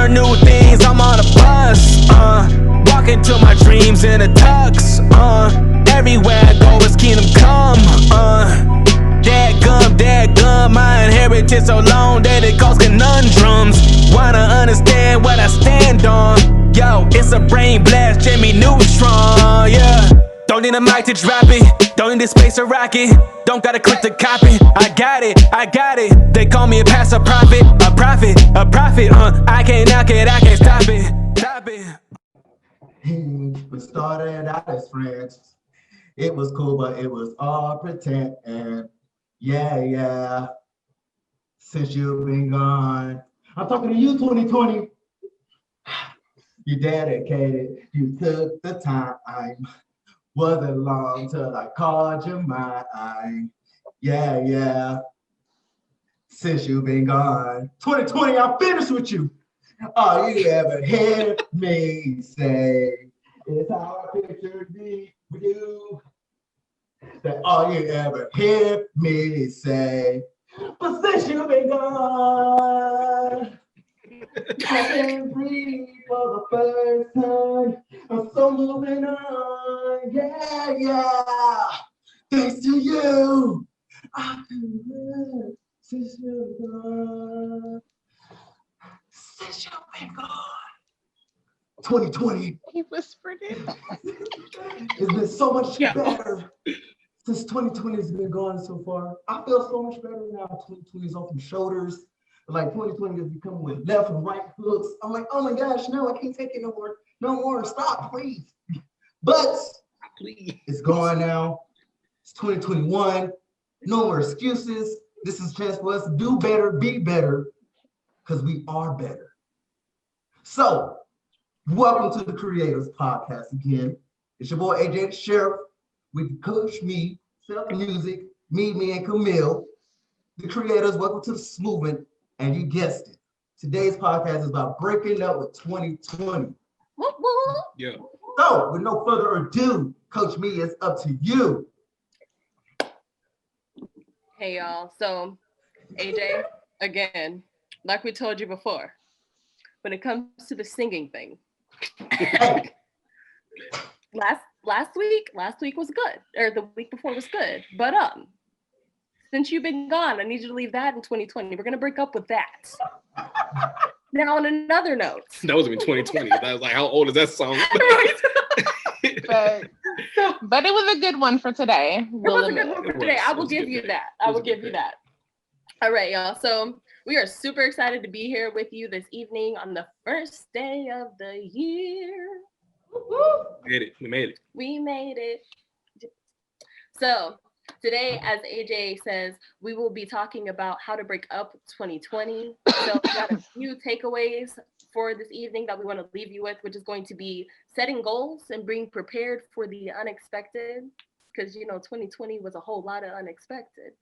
learn new things, I'm on a bus, walking to my dreams in a tux, everywhere I go is kingdom come, dad gum, my inheritance so long that it causes conundrums, wanna understand what I stand on, yo, it's a brain blast, Jimmy Neutron, yeah. Don't need a mic to drop it, don't need the space to rock it, don't gotta click to copy, I got it, they call me a pastor prophet, a prophet, I can't knock it, I can't stop it. We started out as friends, it was cool, but it was all pretend, and yeah, since you've been gone, I'm talking to you, 2020, you dedicated, you took the time, wasn't long till I called you mine. Yeah. Since you've been gone. 2020, I'm finished with you. All you ever hear me say is how I pictured me with you. That all you ever hear me say. But since you've been gone, I can breathe for the first time. I'm so moving on. Yeah. Thanks to you. I can live since you're gone. Since you've been gone. 2020. He whispered it. It's been so much better since 2020 has been gone so far. I feel so much better now. 2020 is off my shoulders. Like 2020 is becoming with left and right hooks. I'm like, oh my gosh, no, I can't take it no more. No more. Stop, please. But it's gone now. It's 2021. No more excuses. This is a chance for us to do better, be better, because we are better. So, welcome to the Creators Podcast again. It's your boy AJ the Sheriff with Coach Me, Self Music, me and Camille. The creators, welcome to this movement. And you guessed it. Today's podcast is about breaking up with 2020. Yeah. So, with no further ado, Coach Me, it's up to you. Hey, y'all. So, AJ, again, like we told you before, when it comes to the singing thing, last week was good, or the week before was good, but since you've been gone, I need you to leave that in 2020. We're gonna break up with that. Now, on another note, that was in 2020. That was like, how old is that song? but it was a good one for today. It was a good one for today. I will give you that. All right, y'all. So we are super excited to be here with you this evening on the first day of the year. We made it. So today, as AJ says, we will be talking about how to break up 2020. So we got a few takeaways for this evening that we want to leave you with, which is going to be setting goals and being prepared for the unexpected, because 2020 was a whole lot of unexpected.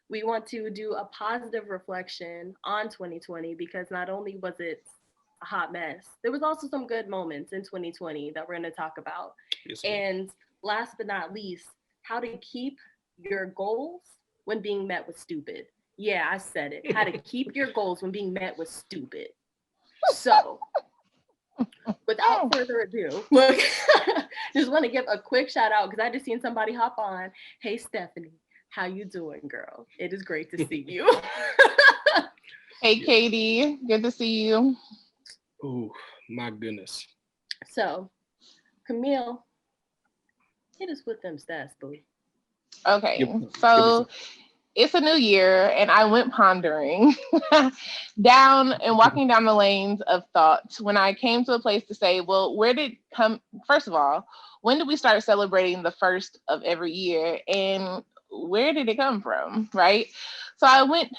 We want to do a positive reflection on 2020, because not only was it a hot mess, there was also some good moments in 2020 that we're going to talk about. Yes, and last but not least, how to keep your goals when being met with stupid. Yeah, I said it. How to keep your goals when being met with stupid. So, without further ado, look, just want to give a quick shout out because I just seen somebody hop on. Hey, Stephanie, how you doing, girl? It is great to see you. Hey, Katie, good to see you. Oh, my goodness. So, Camille, hit us with them stats, boo. Okay, so it's a new year and I went pondering down and walking down the lanes of thought when I came to a place to say, well, first of all, when did we start celebrating the first of every year and where did it come from, right? So I went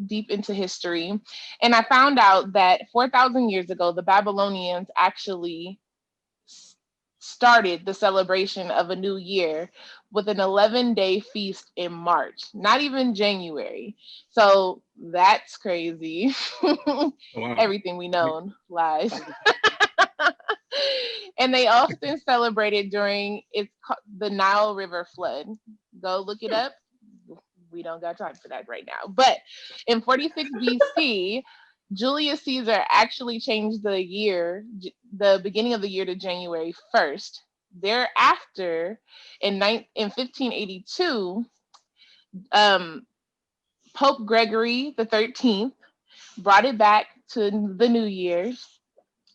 deep into history and I found out that 4,000 years ago, the Babylonians actually started the celebration of a new year with an 11-day feast in March, not even January. So that's crazy. Wow. Everything we know lies. And they often celebrated during the Nile River flood. Go look it up. We don't got time for that right now. But in 46 BC, Julius Caesar actually changed the the beginning of the year to January 1st. Thereafter, in 1582, Pope Gregory the 13th brought it back to the New Year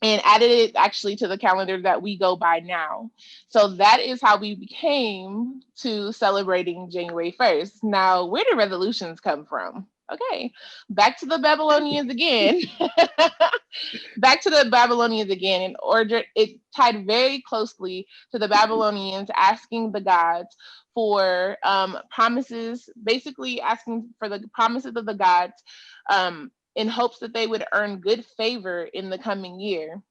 and added it actually to the calendar that we go by now. So that is how we became to celebrating January 1st. Now, where did revolutions come from? Okay, back to the Babylonians again. Back to the Babylonians again. In order, it tied very closely to the Babylonians asking the gods for promises, basically asking for the promises of the gods in hopes that they would earn good favor in the coming year.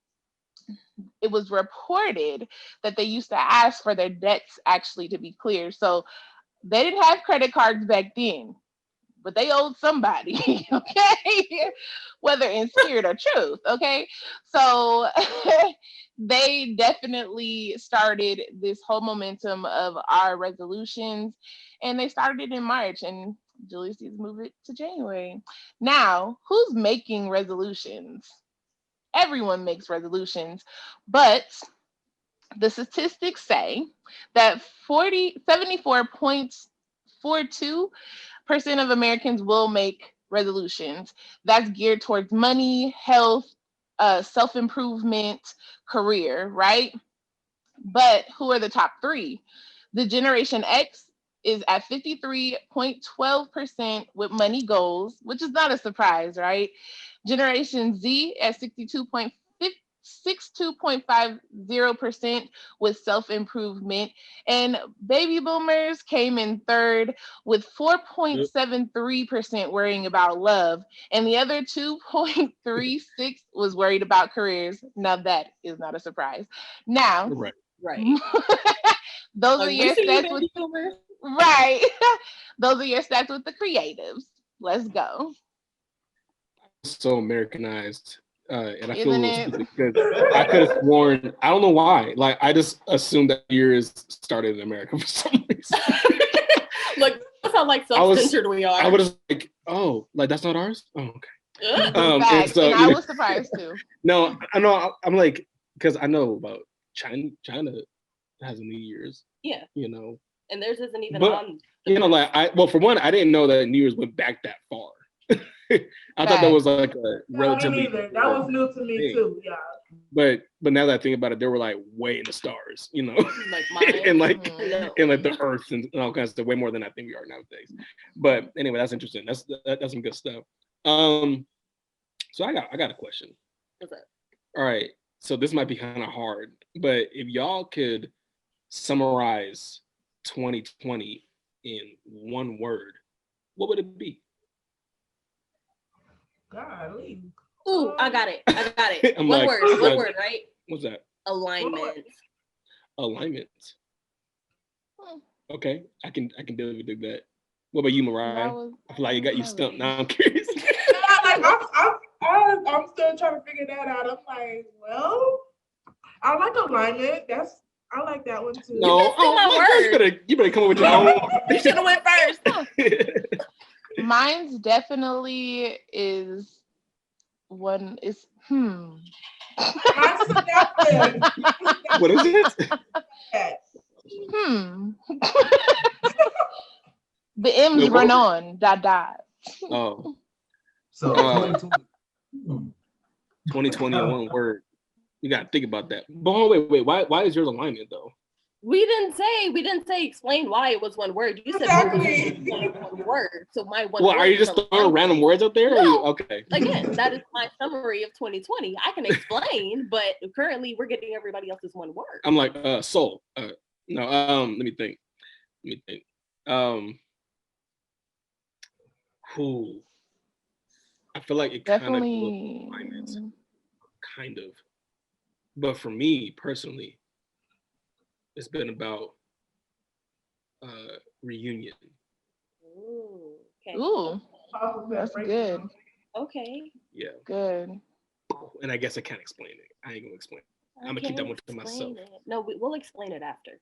It was reported that they used to ask for their debts actually to be cleared. So they didn't have credit cards back then, but they owed somebody, okay? Whether in spirit or truth, okay? So they definitely started this whole momentum of our resolutions, and they started in March, and Julius Caesar moved it to January. Now, who's making resolutions? Everyone makes resolutions, but the statistics say that 74.42% of Americans will make resolutions. That's geared towards money, health, self-improvement, career, right? But who are the top three? The Generation X is at 53.12% with money goals, which is not a surprise, right? Generation Z at 62.50% with self-improvement, and baby boomers came in third with 4.73% worrying about love, and the other 2.36 was worried about careers. Now that is not a surprise. Now, Right. those are your stats with right. Those are your stats with the creatives. Let's go. So Americanized. And I feel a little stupid because I could have sworn, I don't know why. Like, I just assumed that years started in America for some reason. Look, that's how like self-centered we are. I was like, oh, like that's not ours? Oh, okay. And so, and I was surprised too. No, I know. I'm like, because I know about China. China has a New Year's. Yeah. You know. And theirs isn't even on. You know, like for one, I didn't know that New Year's went back that far. I thought that was like a relatively. That was new to me too. Yeah. But now that I think about it, they were like way in the stars, you know, like mine. and like the Earth and all kinds of stuff, way more than I think we are nowadays. But anyway, that's interesting. That's some good stuff. So I got a question. What's that? All right. So this might be kind of hard, but if y'all could summarize 2020 in one word, what would it be? Golly. Ooh, I got it. One word, right? What's that? Alignment. Okay, I can definitely do that. What about you, Mariah? I feel like you got you stumped. Now I'm curious. I'm still trying to figure that out. I'm like, well, I like alignment. I like that one too. No, you better come up with your own. You should have went first. Mine's definitely is one is Mine's adapted. What is it? The M's run on. ... Oh. So 2020 in one word. You gotta think about that. But wait. Why is yours alignment though? We didn't say explain why it was one word. You said exactly. one word. So my one. Well, are you just throwing random words out there? No. Okay. Again, that is my summary of 2020. I can explain, but currently we're getting everybody else's one word. I'm like soul. No. Let me think. Who? I feel like it definitely kind of. But for me personally, it's been about reunion. Ooh, okay. Ooh, that's good. Okay. Yeah. Good. And I guess I can't explain it. I ain't gonna explain it. I'm gonna keep that one to myself. No, we'll explain it after.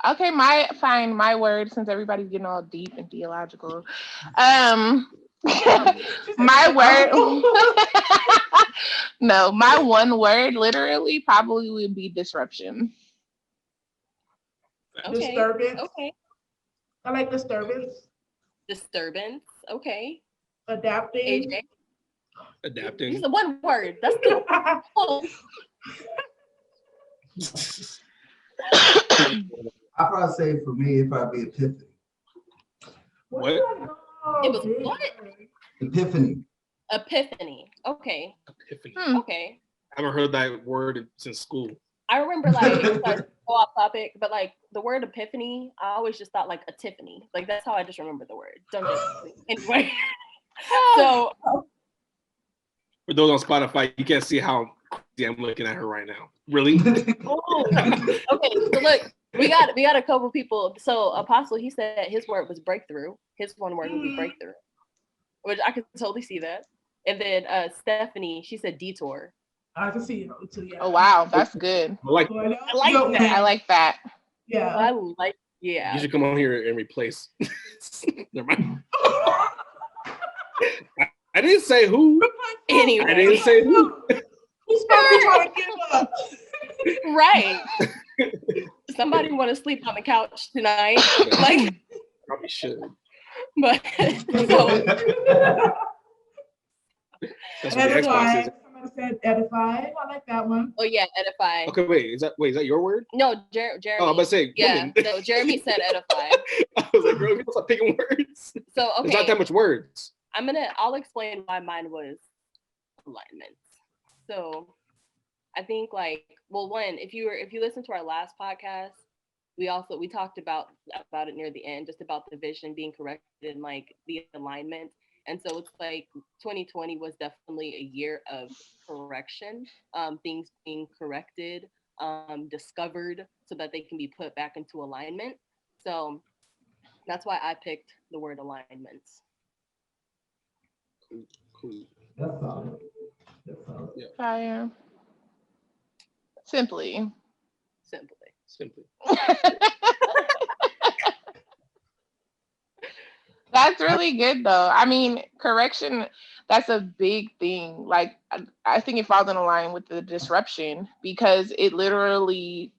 Okay, my word, since everybody's getting all deep and theological. My word. No, my one word literally probably would be disruption. Okay. Disturbance. Okay. I like disturbance. Disturbance. Okay. Adapting. AJ. Adapting. Use the one word. That's the whole. I probably say for me, it'd probably be epiphany. What? It was what? Epiphany. Epiphany. Okay. Epiphany. Okay. I haven't heard that word since school. I remember like sorry, go off topic, but like the word epiphany, I always just thought like a Tiffany. Like that's how I just remember the word. Don't judge me. Anyway. So For those on Spotify, you can't see how crazy I'm looking at her right now. Really? okay, so look, we got a couple people. So Apostle, he said his word was breakthrough. His one word would be breakthrough, which I could totally see that. And then Stephanie, she said detour. I can see it too. Yeah. Oh wow, that's good. I like. I like that. I like that. Yeah. I like. Yeah. You should come on here and replace. Never mind. I didn't say who. Anyway. I didn't say who. Who's probably trying to give up? Right. Somebody want to sleep on the couch tonight? Like, Probably should. but so That's what the Xbox Edify. is. Somebody said edify. I like that one. oh yeah, edify. Okay, wait. Is that your word? No, Jeremy. Oh, I'm about to say. yeah, women. no, Jeremy said edify. I was like, girl, people stop picking words. So There's not that okay, much words. I'll explain why mine was alignment. So I think like, well, one, if you listen to our last podcast, we talked about it near the end, just about the vision being corrected and like the alignment. And so it's like 2020 was definitely a year of correction, things being corrected, discovered so that they can be put back into alignment. So that's why I picked the word alignments. Cool. That's solid. That's solid. Fire. Simply. Simply. That's really good though. I mean, correction, that's a big thing. Like I think it falls in line with the disruption because it literally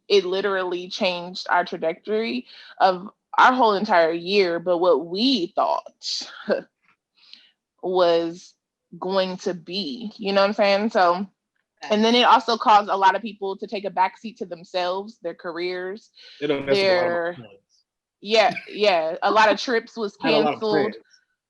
changed our trajectory of our whole entire year. But what we thought was going to be, you know what I'm saying? So and then it also caused a lot of people to take a backseat to themselves, their careers, They don't mess with a lot of my plans. yeah. A lot of trips was I had a lot of canceled.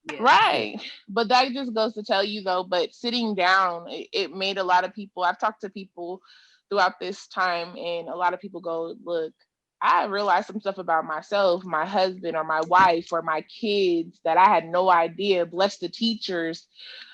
plans. Right. But that just goes to tell you though, but sitting down, it made a lot of people, I've talked to people throughout this time and a lot of people go, look, I realized some stuff about myself, my husband or my wife or my kids that I had no idea. Bless the teachers.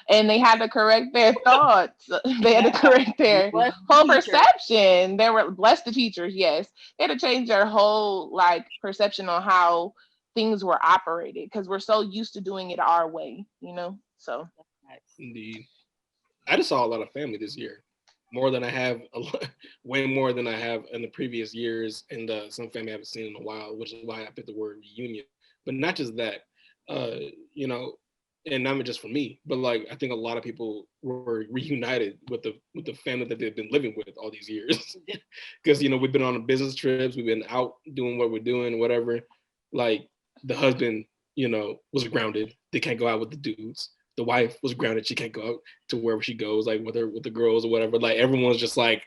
And they had to correct their thoughts. They had to correct their whole perception. They were bless the teachers, yes. They had to change their whole like perception on how things were operated because we're so used to doing it our way, you know? So Indeed. I just saw a lot of family this year. More than I have, way more than I have in the previous years, and some family I haven't seen in a while, which is why I picked the word reunion. But not just that, you know, and not just for me, but like I think a lot of people were reunited with the family that they've been living with all these years, because you know we've been on business trips, we've been out doing what we're doing, whatever. Like the husband, you know, was grounded; they can't go out with the dudes. The wife was grounded; she can't go out to wherever she goes, like with the girls or whatever. Like everyone's just like,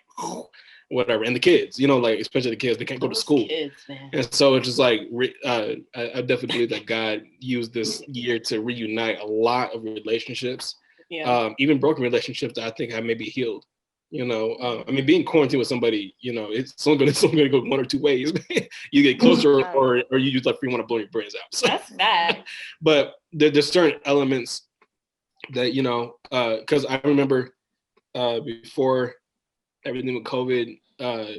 whatever. And the kids, you know, like especially the kids, they can't go to school. Kids, man. And so it's just like I definitely believe that God used this year to reunite a lot of relationships, even broken relationships that I think have maybe healed. You know, I mean, being quarantined with somebody, you know, it's only gonna go one or two ways. You get closer, or you just like free want to blow your brains out. So, that's bad. But there's certain elements that, you know, because I remember before everything with COVID,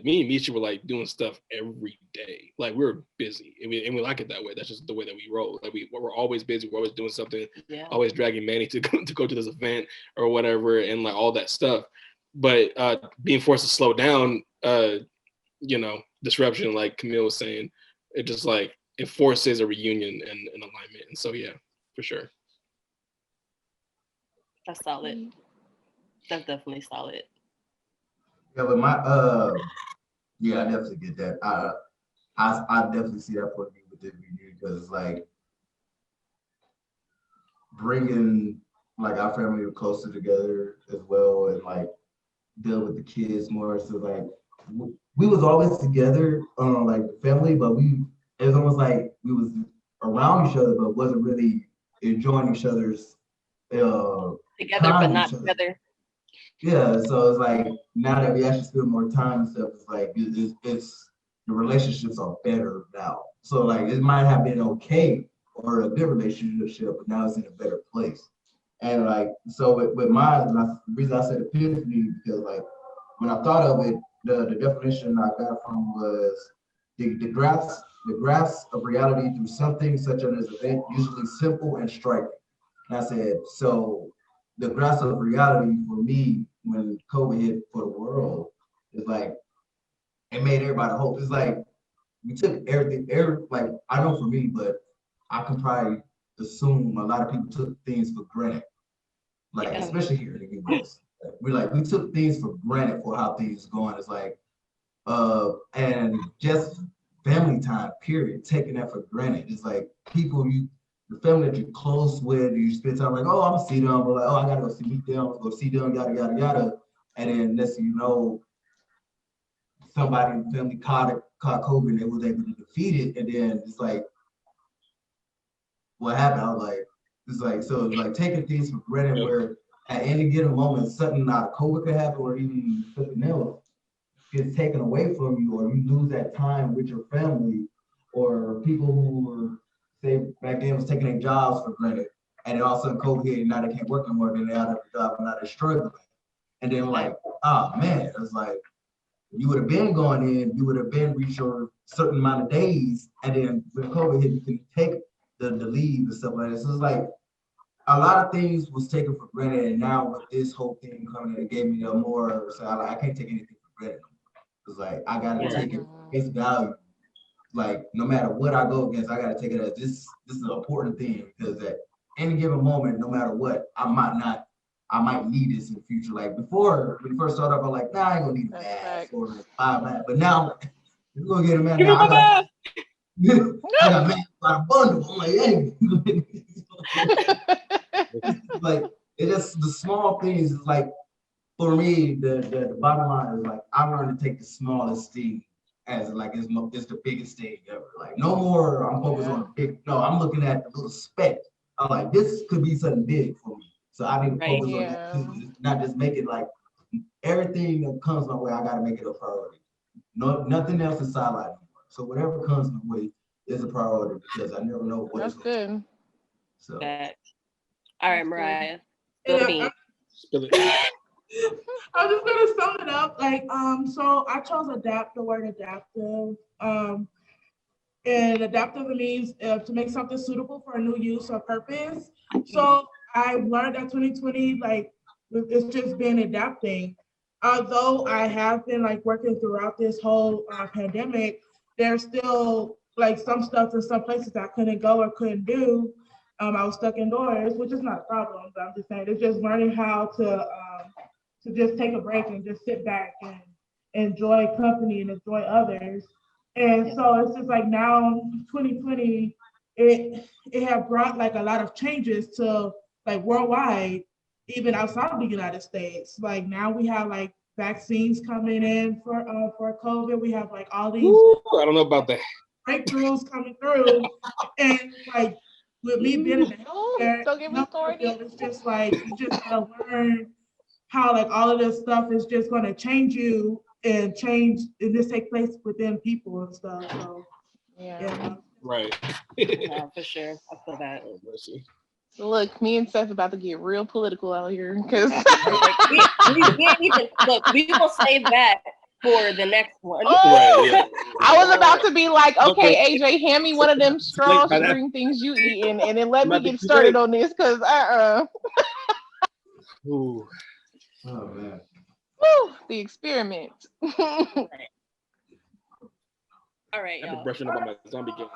me and Misha were like doing stuff every day. Like we were busy, and we like it that way. That's just the way that we roll. Like we're always busy. We're always doing something. Always dragging Manny to go to this event or whatever, and like all that stuff. But being forced to slow down, you know, disruption, like Camille was saying, it just like it forces a reunion and an alignment. And so yeah, for sure. That's solid. That's definitely solid. Yeah, but yeah, I definitely get that. I definitely see that point of view with the reunion because it's like bringing like our family closer together as well and like deal with the kids more. So like we was always together, like family, but it was almost like we was around each other, but wasn't really enjoying each other's Together, but not together. Yeah, so it's like now that we actually spend more time and stuff, it's like it's the relationships are better now. So like it might have been okay or a good relationship, but now it's in a better place. And like so with mine, and the reason I said epiphany because like when I thought of it, the definition I got from was the grasp of reality through something such as an event, usually simple and striking. And I said, so the grasp of reality for me when COVID hit for the world is like it made everybody hope. It's like we took everything, like I know for me, but I can probably assume a lot of people took things for granted, like especially here in the US. We took things for granted for how things going. It's like and just family time, period, taking that for granted. It's like the family that you're close with, you spend time like, oh, I'm gonna see them, but like, oh, I gotta meet them, go see them, yada yada yada. And then next thing you know, somebody in the family caught COVID and they was able to defeat it. And then it's like, what happened? I was like, so it's like taking things for granted where at any given moment, something out of COVID could happen or even something else gets taken away from you, or you lose that time with your family, or people who were, say, back then was taking their jobs for granted, and then all of a sudden COVID hit, and now they can't work anymore, then they're out of the job, and now they're struggling. And then like, oh man, it's like, you would have been going in, you would have been reached your certain amount of days, and then with COVID hit, you can take the leave and stuff like that. So it's like, a lot of things was taken for granted, and now with this whole thing coming in, it gave me a more, so I can't take anything for granted. It's like I gotta take it face value. Like no matter what I go against, I gotta take it as this is an important thing because at any given moment, no matter what, I might need this in the future. Like before, when you first started off, I'm like, nah, I ain't gonna need a mask or buy a mask. But now you're gonna get a mask. Now I got mask by the bundle. I'm like, hey. Like it's just the small things. Is like for me, the bottom line is like I learned to take the smallest thing as like it's the biggest thing ever. Like no more I'm focused on the big. No, I'm looking at the little speck. I'm like this could be something big for me. So I need to focus on that too. Not just make it like everything that comes my way. I got to make it a priority. No, nothing else is sideline anymore. So whatever comes my way is a priority because I never know what. That's good. So. All right, Mariah. I'm just gonna sum it up. Like, so I chose the word adaptive. And adaptive means to make something suitable for a new use or purpose. So I learned that 2020, like, it's just been adapting. Although I have been like working throughout this whole pandemic, there's still like some stuff in some places I couldn't go or couldn't do. I was stuck indoors, which is not a problem, but I'm just saying it's just learning how to just take a break and just sit back and enjoy company and enjoy others. And so it's just like now 2020, it have brought like a lot of changes to like worldwide, even outside of the United States. Like now we have like vaccines coming in for COVID. We have like all these I don't know about that breakthroughs coming through, and like with me being in the healthcare, don't get me started. It's just like you just gotta learn how like all of this stuff is just going to change you and this take place within people and stuff. So yeah. Right. Yeah, for sure. I feel that. Oh, mercy. Look, me and Seth about to get real political out here because we will save that for the next one. Oh, right, yeah. I was about to be like, okay, AJ, hand me one of them straw string things you eating, and then let me get started on this because Ooh. Oh man. Woo, the experiment. All right, I've been y'all. brushing up on my zombie game.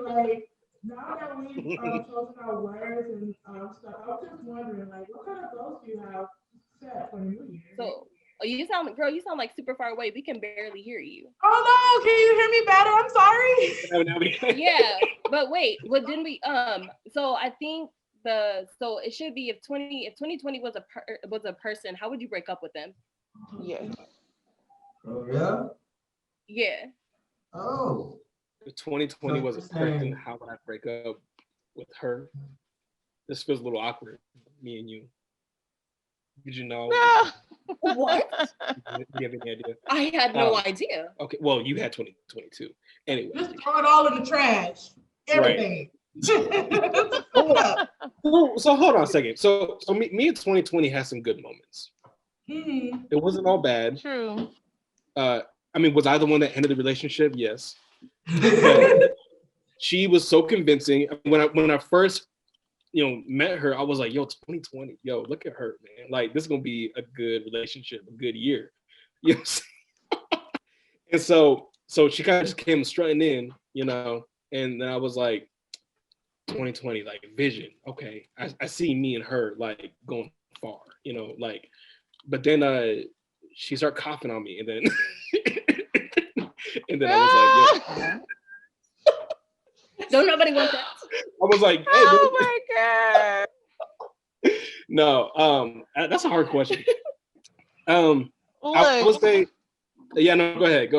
Like Now that we've chosen our words and stuff, I was just wondering, like, what kind of goals do you have set for the new year? So, oh, you sound like super far away. We can barely hear you. Oh no, can you hear me better? I'm sorry. Now we can. Yeah, but wait, what didn't we? So I think so it should be if 2020 was a person, how would you break up with them? Yes. Oh, yeah? Yeah. Oh. If 2020 was a person, Same. how would I break up with her? This feels a little awkward, me and you. Did you know? What? Do you have any idea? I had no idea. Okay, well, you had 2022. Anyway. Just throw it all in the trash. Everything. Well, so hold on a second. So me and 2020 had some good moments. Mhm. It wasn't all bad. True. I mean, was I the one that ended the relationship? Yes. But she was so convincing. When I first, met her, I was like, yo, 2020, yo, look at her, man. Like, this is gonna be a good relationship, a good year. You know what I'm saying? And so she kind of just came strutting in, and then I was like, 2020, like vision. Okay, I see me and her like going far, but then she started coughing on me, and then I was like, yo. Don't nobody want that. I was like, hey, Oh my god. no, that's a hard question. I would Look, say, yeah, no, go ahead.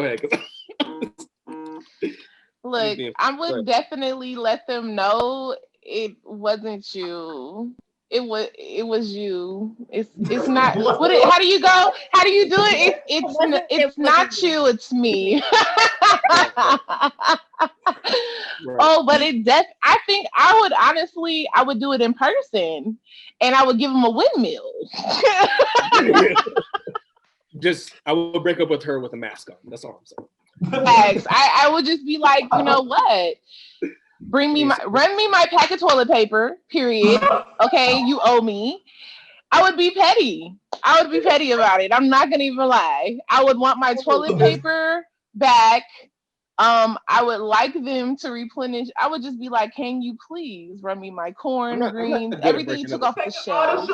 look, I would definitely let them know it wasn't you. It was you. It's not. How do you go? How do you do it? It's not you. It's me. Right. Oh, but I think I would do it in person, and I would give him a windmill. I would break up with her with a mask on. That's all I'm saying. Facts. I would just be like, you know what? Run me my pack of toilet paper, period. Okay, you owe me. I would be petty. About it. I'm not gonna even lie. I would want my toilet paper back. I would like them to replenish. I would just be like, can you please run me my corn, greens, everything you took off the shelf.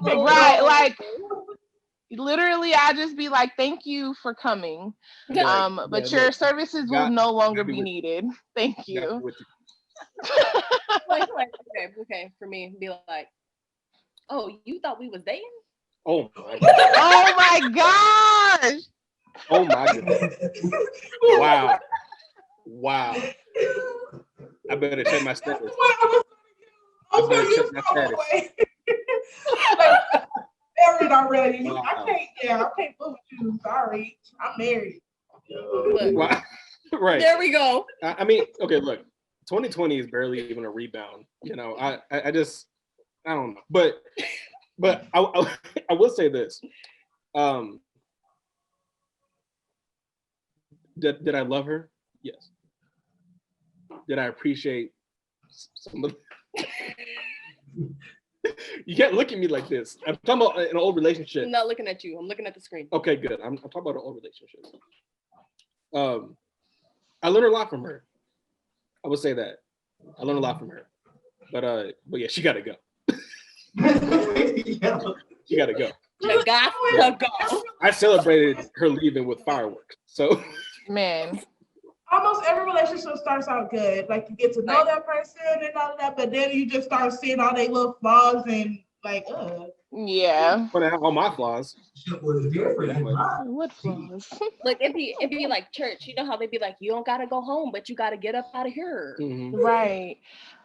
Right, like literally, I just be like, thank you for coming. But your services will no longer be needed. Thank you. Okay, for me, be like, oh, you thought we was dating? Oh my Oh my gosh. Oh my goodness. Wow. I better check my status. I better check my status. Married already. Wow. I can't fool with you. Sorry. I'm married. Wow. Right. There we go. I mean, okay, look, 2020 is barely even a rebound. I don't know. But I will say this. Did I love her? Yes. Did I appreciate some of You can't look at me like this. I'm talking about an old relationship. I'm not looking at you. I'm looking at the screen. Okay, good. I'm talking about an old relationship. I learned a lot from her. I would say that. I learned a lot from her. But yeah, she gotta go. She gotta go. I celebrated her leaving with fireworks. So man. Almost every relationship starts out good. Like you get to know that person and all of that, but then you just start seeing all their little flaws and like, yeah. But all my flaws. What flaws? Like it'd be like church. You know how they be like, you don't gotta go home, but you gotta get up out of here. Mm-hmm. Right.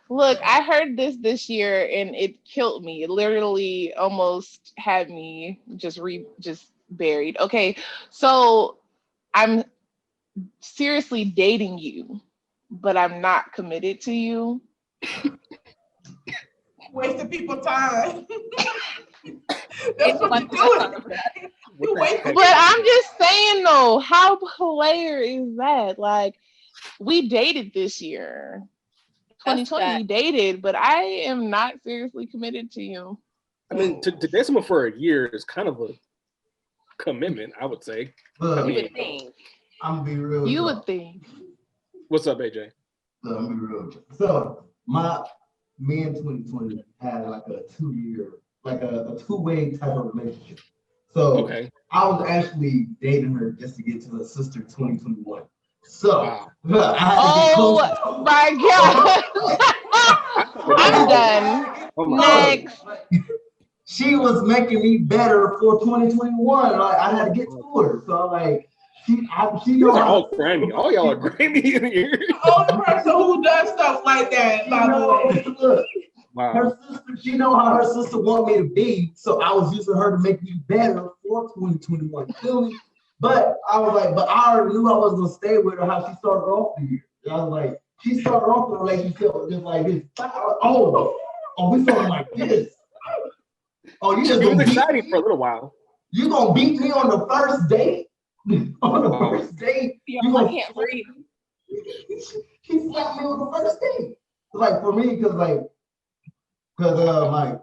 Look, I heard this year and it killed me. It literally almost had me just buried. Okay, so I'm seriously dating you, but I'm not committed to you. Wasting people's time. That's what you're doing. But I'm just saying though, how player is that? Like, we dated this year. 2020 we dated, but I am not seriously committed to you. I mean, to date someone for a year is kind of a commitment, I would say. Look, You would think. I'm gonna be real. You would think. What's up, AJ? So I'm gonna be real with you. So me and 2020 had like a 2 year, like a two-way type of relationship. So Okay. I was actually dating her just to get to her sister 2021. So Wow. I had to get close. Oh my God. I'm done. Oh my God. Next. She was making me better for 2021. Like I had to get to her. So like she You know guys are how all Grammy. All y'all are Grammy in here. Only person who does stuff like that, by the way. look, Wow. her sister, she know how her sister want me to be. So I was using her to make me better for 2021. You feel me? But I was like, but I already knew I was gonna stay with her how she started off the year. And I was like, she started off the relationship just like this. Oh, we started like this. Oh, you just It was gonna exciting beat for a me? little while. You gonna beat me on the first date? On the Wow. first date? Yo, You I gonna can't breathe. She slapped me on the first date. Like for me, cause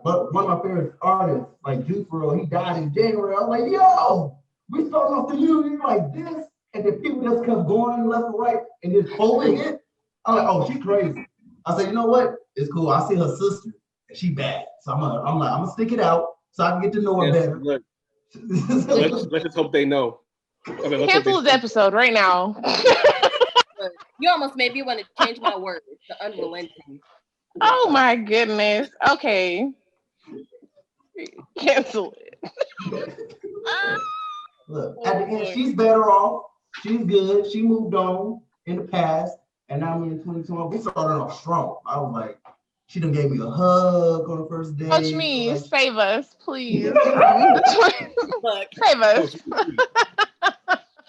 but one of my favorite artists, like Juice WRLD, he died in January. I was like, yo, we starting off the new year like this, and then people just kept going left and right, and just holding it. I'm like, oh, she crazy. I said, you know what? It's cool. I see her sister, and she bad. So I'm gonna stick it out so I can get to know her Yes, better. look, let's just hope they know. I mean, let's hope Cancel they this episode right now. But you almost made me want to change my word to unrelenting. Oh my goodness. Okay. Cancel it. Look, at the end, she's better off. She's good. She moved on in the past, and now me in 2021. We started off strong. I was like, she done gave me a hug on the first day. Coach me, Like, save us, please. Look, Save us.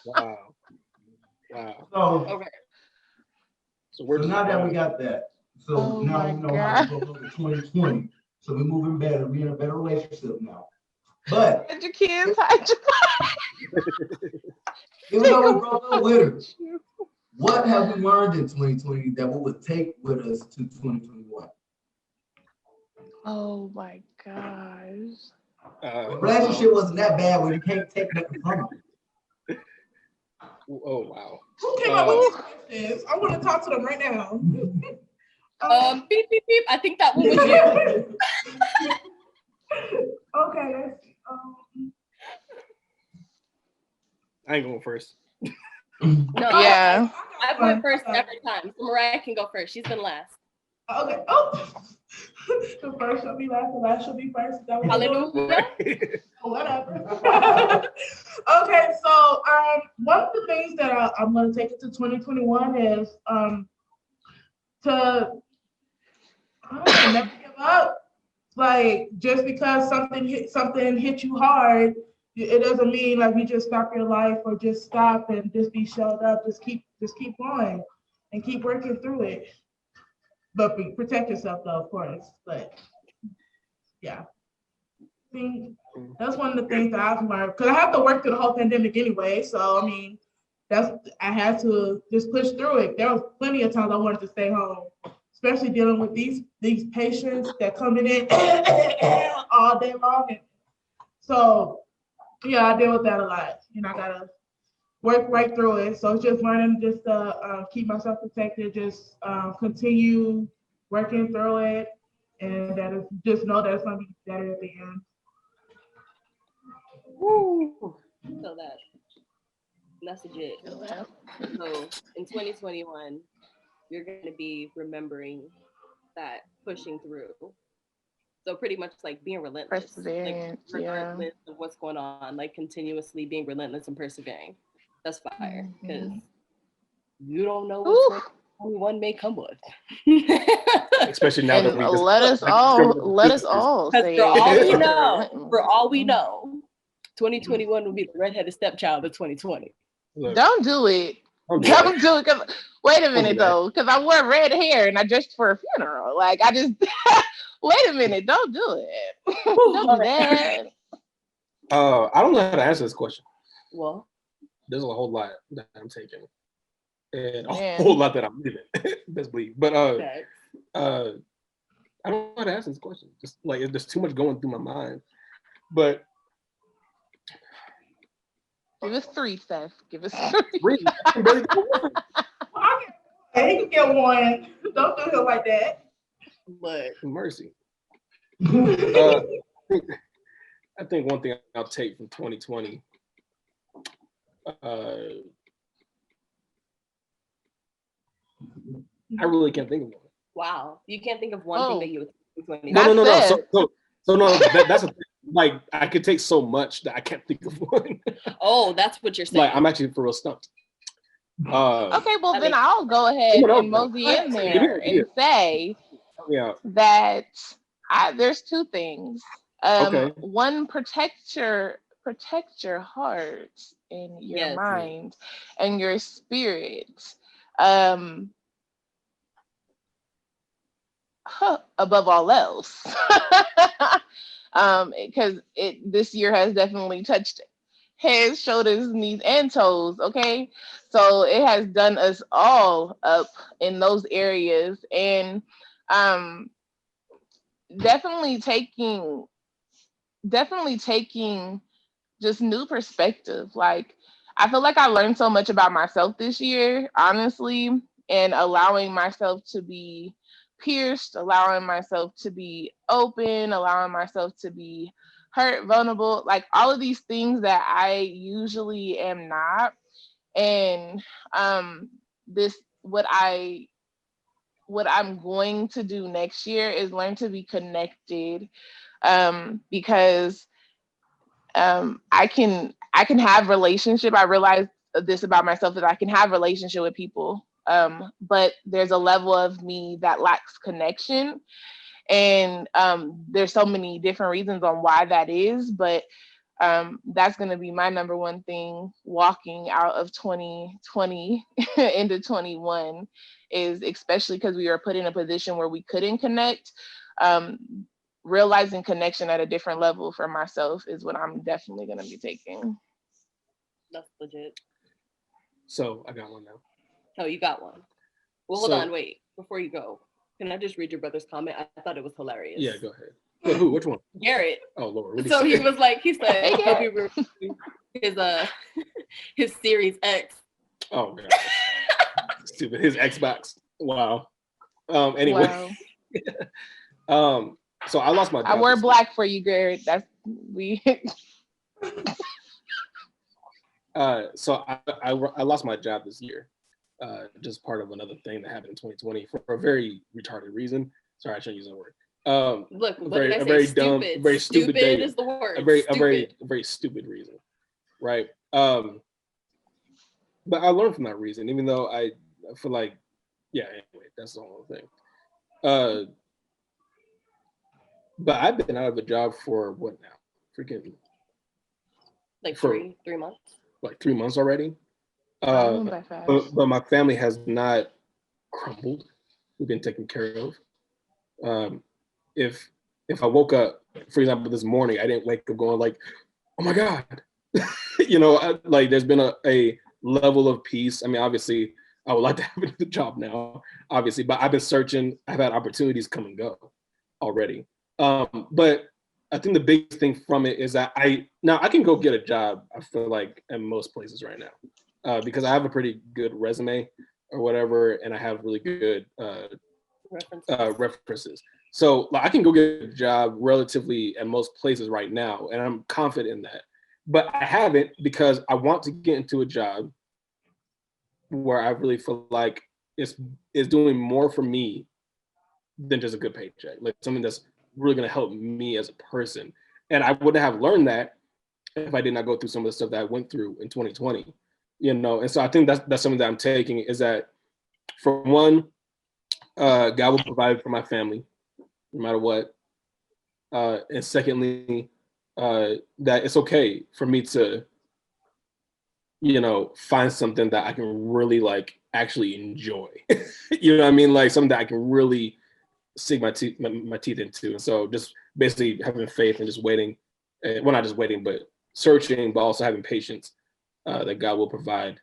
Wow. Wow. so, okay. So so now that we got that, so Oh now my we know how to God. go into 2020. So we're moving better. We're in a better relationship now. But Hide your kids, hide your even though we broke up with her, what have we learned in 2020 that we would take with us to 2021? Oh my gosh. The relationship wasn't that bad where you can't take nothing from it. Oh wow. Who came up with these questions? I want to talk to them right now. Beep, beep, beep. I think that one was you. Okay. I ain't going first. No, Yeah. I went first every time. So Mariah can go first. She's been last. Okay. Oh. The first shall be last, the last shall be first. Is that what we're doing? Hallelujah. Whatever. Okay, so one of the things that I'm going to take into 2021 is to never give up. Like just because something hit you hard, it doesn't mean like you just stop your life or just stop and just be shut up. Just keep going and keep working through it. But protect yourself though, of course. But yeah. I think that's one of the things that I've learned because I have to work through the whole pandemic anyway. So I mean, I had to just push through it. There was plenty of times I wanted to stay home, especially dealing with these patients that coming in all day long. And so yeah, I deal with that a lot. You know, I gotta work right through it. So it's just learning just to keep myself protected, just continue working through it, and that is just know that it's gonna be better at the end. Woo. So that's legit. So in 2021, you're going to be remembering that pushing through. So pretty much like being relentless, Perseverance, like regardless of what's going on, like continuously being relentless and persevering. That's fire because you don't know what 2021 may come with. Especially now that And we just let us all say for all we it. know, 2021 will be the redheaded stepchild of 2020. look, Don't do it. I'm Don't do it. Cause wait a minute that. though, because I wore red hair and I dressed for a funeral. Like I just wait a minute. Don't do it. Don't do that. I don't know how to answer this question. Well, There's a whole lot that I'm taking, and a Man. whole lot that I'm leaving. Best believe. But okay. I don't know how to answer this question. Just like there's too much going through my mind. But Give us 3, Seth. Give us 3. really, I He can get one. Don't do him like that. But Mercy. I think one thing I'll take from 2020. I really can't think of one. wow, you can't think of one thing that you would take from 2020. No. That's it. So no, that's a thing. Like I could take so much that I can't think of one. Oh, that's what you're saying. Like I'm actually for real stumped. Okay, well I then mean- I'll go ahead and mosey in Give there me- and say Yeah. that there's two things. Okay. One, protect your heart and your Yes. mind and your spirit. Above all else. Because this year has definitely touched heads, shoulders, knees, and toes. Okay, so it has done us all up in those areas, and definitely taking just new perspective. Like I feel like I learned so much about myself this year, honestly, and allowing myself to be pierced, allowing myself to be open, allowing myself to be hurt, vulnerable, like all of these things that I usually am not. And what I'm going to do next year is learn to be connected, because I can have relationship. I realize this about myself, that I can have relationship with people, but there's a level of me that lacks connection, and there's so many different reasons on why that is, but that's going to be my number one thing walking out of 2020 into 21, is especially because we were put in a position where we couldn't connect. Realizing connection at a different level for myself is what I'm definitely going to be taking. That's legit. So I got one now. Oh, you got one. Well, hold So- on, wait. Before you go, can I just read your brother's comment? I thought it was hilarious. Yeah, go ahead. Wait, who? Which one? Garrett. Oh Lord. What did So he he say? was like, he said, Hey, he'll be reviewing his Series X. Oh God. Stupid. His Xbox. Wow. Anyway. Wow. So I lost my job. I wore this black for you, Garrett. That's we. So I lost my job this year, just part of another thing that happened in 2020 for a very retarded reason. Sorry, I shouldn't use that word. Look, what very- did I a say? very Stupid. dumb, very stupid day. Stupid is the word. a very Stupid. stupid reason, right? But I learned from that reason, even though I feel like, yeah. Anyway, that's the whole thing. But I've been out of a job for what now? Freaking Like for- 3 months. like 3 months already. Wow, it went by fast. But my family has not crumbled. We've been taken care of. If I woke up, for example, this morning, I didn't wake up going like, oh my God. Like there's been a level of peace. I mean, obviously, I would like to have the job now, obviously, but I've been searching. I've had opportunities come and go already. But I think the biggest thing from it is that I can go get a job, I feel like, in most places right now, because I have a pretty good resume or whatever, and I have really good references. So like, I can go get a job relatively at most places right now, and I'm confident in that. But I haven't, because I want to get into a job where I really feel like it's doing more for me than just a good paycheck, like something that's really going to help me as a person. And I wouldn't have learned that if I did not go through some of the stuff that I went through in 2020, And so I think that's something that I'm taking, is that, for one, God will provide for my family, no matter what. And secondly, that it's okay for me to, find something that I can really like actually enjoy. You know what I mean? Like something that I can really sink my teeth into. And so just basically having faith and just waiting, well, not just waiting, but searching, but also having patience, that God will provide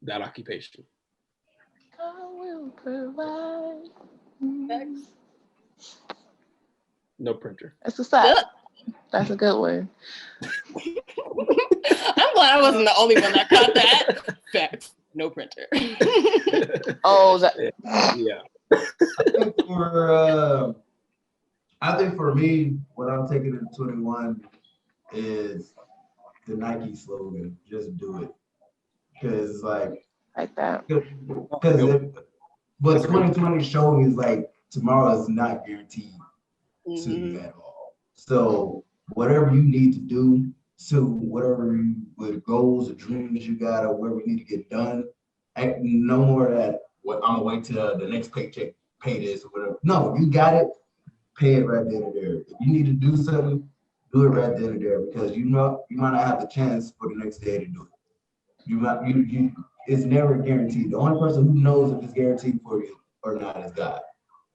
that occupation. God will provide. Thanks. No printer. That's what's up. That's a good one. I'm glad I wasn't the only one that caught that. Facts. no printer. Oh, Yeah. I think for me, what I'm taking into 21 is the Nike slogan, just do it. Because like that. What 2020 showed me is like tomorrow is not guaranteed to you at all. So whatever you need to do, to whatever with goals or dreams you got or whatever you need to get done, no more that what I'm gonna wait till the next paycheck, pay this or whatever. No, you got it, pay it right then and there. If you need to do something, do it right then and there because you know you might not have the chance for the next day to do it. It's never guaranteed. The only person who knows if it's guaranteed for you or not is God.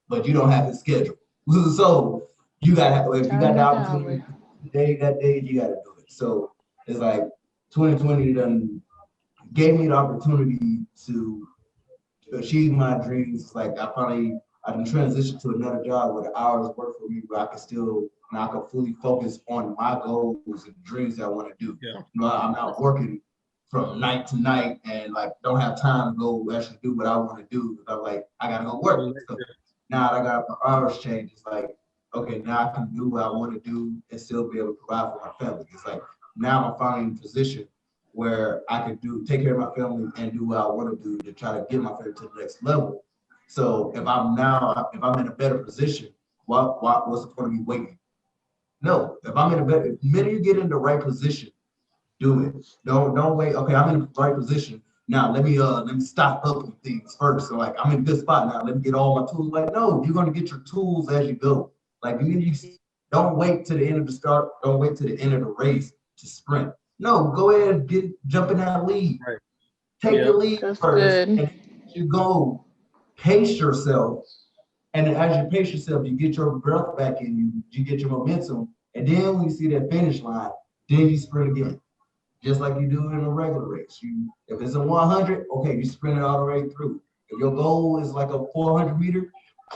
But you don't have his schedule. So you gotta if you got the opportunity that day, you gotta do it. So it's like 2020 done gave me the opportunity to achieve my dreams. It's like I done transitioned to another job where the hours work for me, but I can still now I can fully focus on my goals and dreams that I want to do. Yeah. You know, I'm not working from night to night and like don't have time to go actually do what I want to do because I'm like I gotta go work. So now I got my hours changed. It's like okay, now I can do what I want to do and still be able to provide for my family. It's like now I'm finally in a position where I can take care of my family and do what I want to do to try to get my family to the next level. So if I'm in a better position, what's the point of me waiting? No, if I'm in a better, the minute you get in the right position, do it. Don't wait. Okay, I'm in the right position. Now let me stock up on things first. So like I'm in a good spot now. Let me get all my tools. Like, no, you're gonna get your tools as you go. Like you don't wait to the end of the start, don't wait to the end of the race to sprint. No, go ahead and jump in that lead. Right. Take your lead That's first. good. And you go pace yourself. And then as you pace yourself, you get your breath back in you, you get your momentum. And then when you see that finish line, then you sprint again. Just like you do in a regular race. If it's a 100, okay, you sprint it all the way through. If your goal is like a 400 meter,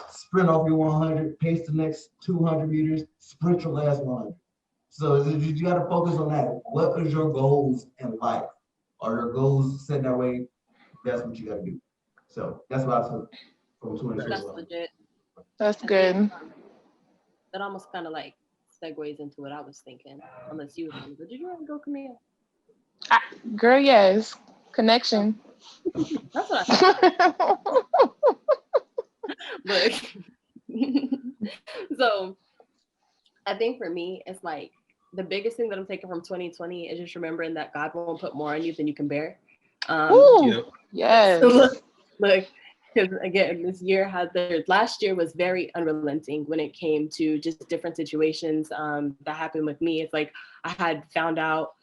sprint off your 100, pace the next 200 meters, sprint your last 100. So you got to focus on that. What is your goals in life? Are your goals set that way? That's what you got to do. So that's what I took from 2021. That's legit. That's good. That almost kind of like segues into what I was thinking. Unless you, but did you ever go Camille? Girl, yes. Connection. That's what I thought. Look. So I think for me, it's like the biggest thing that I'm taking from 2020 is just remembering that God won't put more on you than you can bear. Yes. So look, because again, this year last year was very unrelenting when it came to just different situations that happened with me. It's like I had found out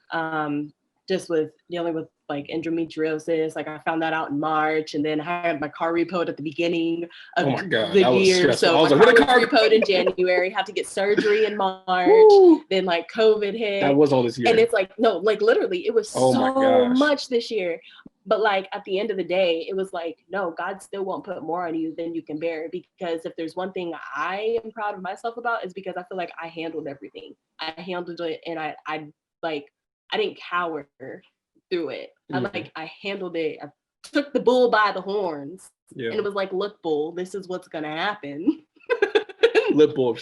just with dealing with like endometriosis, like I found that out in March, and then I had my car repoed at the beginning of the year. So my car was repoed in January, had to get surgery in March. Woo! Then like COVID hit. That was all this year. And it's like, no, like literally it was so much this year. But like at the end of the day, it was like, no, God still won't put more on you than you can bear. Because if there's one thing I am proud of myself about, is because I feel like I handled everything. I handled it, and I didn't cower through it. I handled it. I took the bull by the horns, and it was like, look, bull, this is what's gonna happen. Look, bull,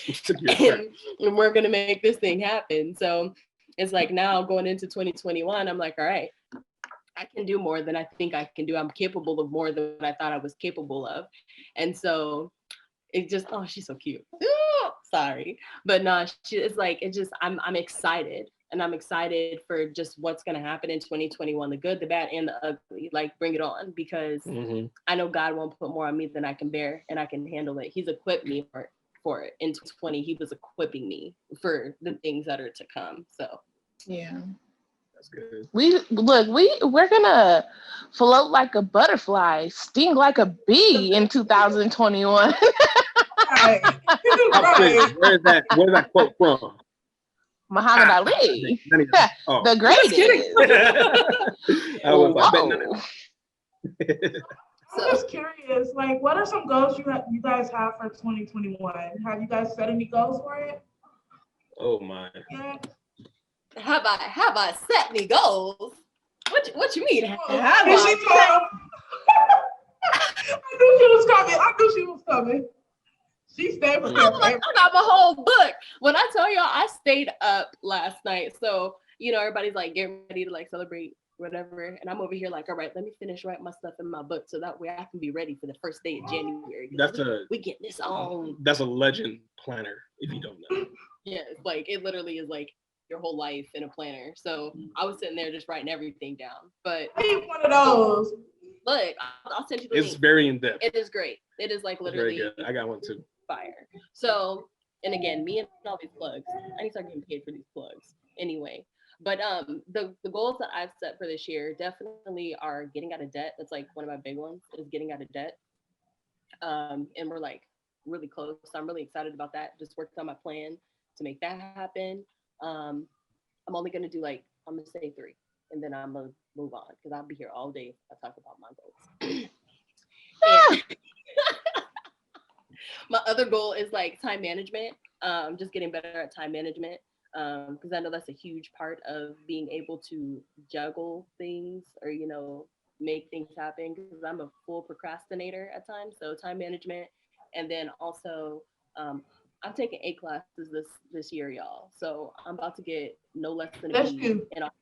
and we're gonna make this thing happen. So it's like now going into 2021, I'm like, all right, I can do more than I think I can do. I'm capable of more than I thought I was capable of. And so it just, oh, she's so cute. Ooh, sorry. But no, I'm excited. And I'm excited for just what's going to happen in 2021, the good, the bad, and the ugly. Like, bring it on, because I know God won't put more on me than I can bear, and I can handle it. He's equipped me for it. In 2020, he was equipping me for the things that are to come. So, yeah. That's good. We're gonna float like a butterfly, sting like a bee in 2021. Right. Where's that quote from? Muhammad Ali, the greatest. I'm just curious, like, what are some goals you guys have for 2021? Have you guys set any goals for it? Oh my. Yeah. Have I set any goals? What you mean? And she told I knew she was coming. She stayed prepared for I got my whole book. When I tell y'all, I stayed up last night. So, you know, everybody's like getting ready to like celebrate whatever. And I'm over here like, all right, let me finish writing my stuff in my book so that way I can be ready for the first day of January. We get this on. That's a legend planner, if you don't know. Yeah, it's like it literally is like your whole life in a planner. So I was sitting there just writing everything down. But I need one of those. look, I'll send you the It's link. very in depth. It is great. It is like literally Very good. I got one too. fire. So, and again, me and all these plugs, I need to start getting paid for these plugs anyway. But the goals that I've set for this year definitely are getting out of debt. That's like one of my big ones is getting out of debt. And we're like really close. So I'm really excited about that. Just worked on my plan to make that happen. I'm only gonna do like, I'm gonna say 3 and then I'm gonna move on because I'll be here all day if I talk about my goals. And my other goal is like time management, just getting better at time management. Because I know that's a huge part of being able to juggle things or, you know, make things happen because I'm a full procrastinator at times. So time management. And then also I'm taking 8 classes this year, y'all. So I'm about to get no less than a B in all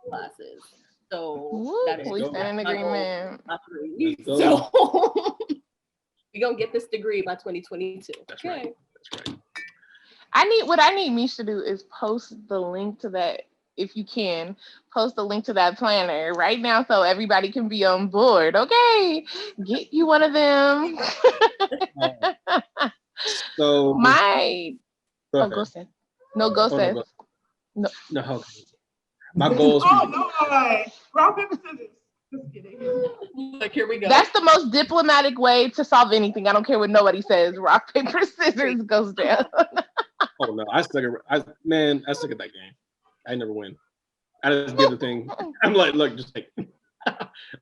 classes. So that is we stand in agreement. So we're gonna get this degree by 2022. That's Okay. right. That's right. What I need Mish to do is post the link to that, if you can, post the link to that planner right now so everybody can be on board. Okay. Get you one of them. So go Seth. No, go Seth. No, okay. My goals. Oh no, rock, paper, scissors. Just kidding. Like, here we go. That's the most diplomatic way to solve anything. I don't care what nobody says. Rock, paper, scissors goes down. Oh no, I suck at that game. I never win. I just give the thing. I'm like, look, just take.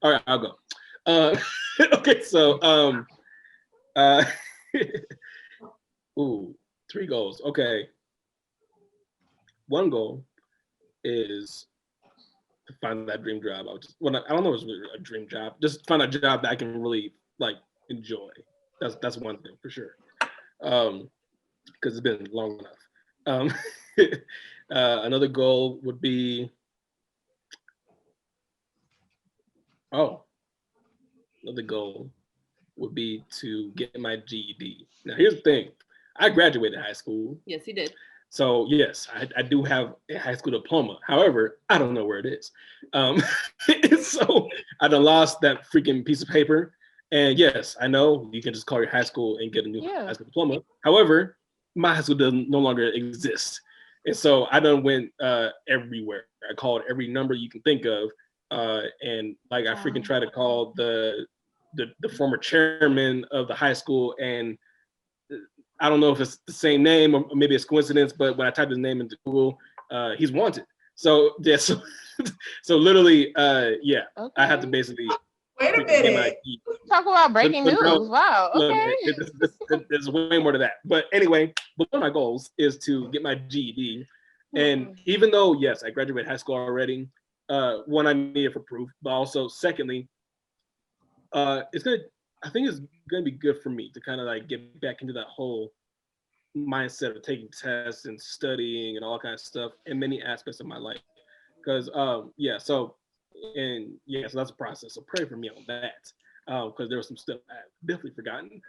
All right, I'll go. Okay, so ooh, 3 goals. Okay. One goal is to find that dream job. I don't know if it's really a dream job. Just find a job that I can really like enjoy. That's one thing for sure. Because it's been long enough. Another goal would be to get my GED. Now here's the thing. I graduated high school. Yes, he did. So yes, I do have a high school diploma. However, I don't know where it is. So I done lost that freaking piece of paper. And yes, I know you can just call your high school and get a new high school diploma. However, my high school no longer exist. And so I done went everywhere. I called every number you can think of. And like I freaking tried to call the former chairman of the high school, and I don't know if it's the same name or maybe it's coincidence, but when I typed his name into Google, he's wanted. So yeah, so literally, okay. I had to basically wait a minute. Talk about breaking news. Wow. Okay. There's way more to that. But anyway, but one of my goals is to get my GED. And even though, yes, I graduated high school already, one, I need it for proof, but also secondly, I think it's gonna be good for me to kind of like get back into that whole mindset of taking tests and studying and all kinds of stuff in many aspects of my life. Because so that's a process. So pray for me on that. Because there was some stuff I've definitely forgotten.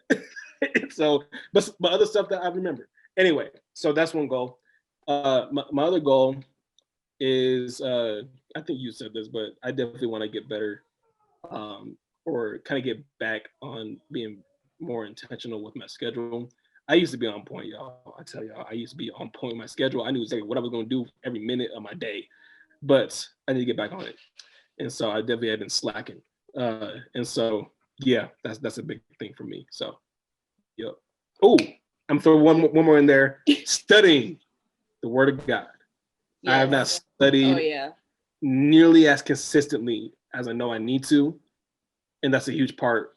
So, but other stuff that I remember. Anyway, so that's one goal. My other goal is I think you said this, but I definitely want to get better, or kind of get back on being more intentional with my schedule. I used to be on point, y'all. I tell y'all, I used to be on point with my schedule. I knew exactly what I was going to do every minute of my day, but I need to get back on it. And so I definitely had been slacking. And so, yeah, that's a big thing for me. So, yep. Oh, I'm throwing one more in there. Studying the Word of God. Yes. I have not studied nearly as consistently as I know I need to. And that's a huge part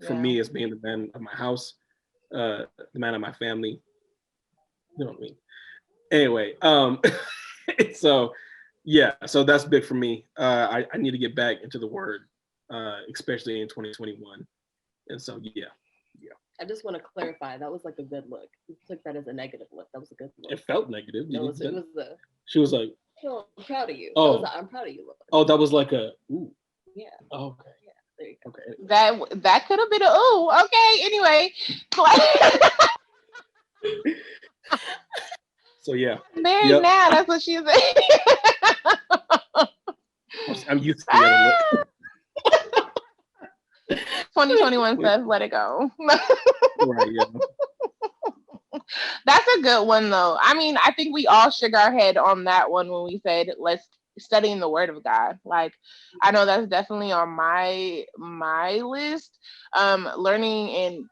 for me as being the man of my house, the man of my family. You know what I mean? Anyway, so Yeah, so that's big for me. I need to get back into the word, especially in 2021. And so, yeah. I just want to clarify, that was like a good look. You took that as a negative look. That was a good look. It felt negative. No, it was She was like, oh, I'm proud of you. Oh. I'm proud of you look. oh, that was like a, ooh. Yeah. Oh, okay. Yeah, there you go. Okay. That could have been a ooh. Okay. Anyway. So, yeah. Married Yep. now. That's what she said. I'm used to the other look. 2021 says, let it go. Right, yeah. That's a good one, though. I mean, I think we all shook our head on that one when we said, let's studying the word of God. Like, I know that's definitely on my list. Learning and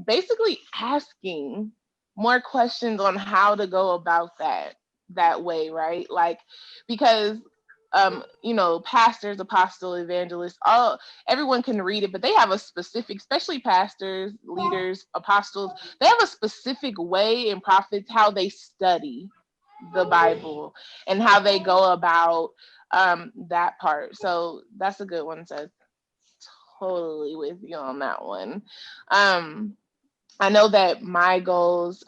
basically asking more questions on how to go about that way, right? Like, because pastors, apostles, evangelists, everyone can read it, but they have a specific, especially pastors, leaders, apostles, they have a specific way, and prophets, how they study the Bible and how they go about that part. So that's a good one. So totally with you on that one. I know that my goals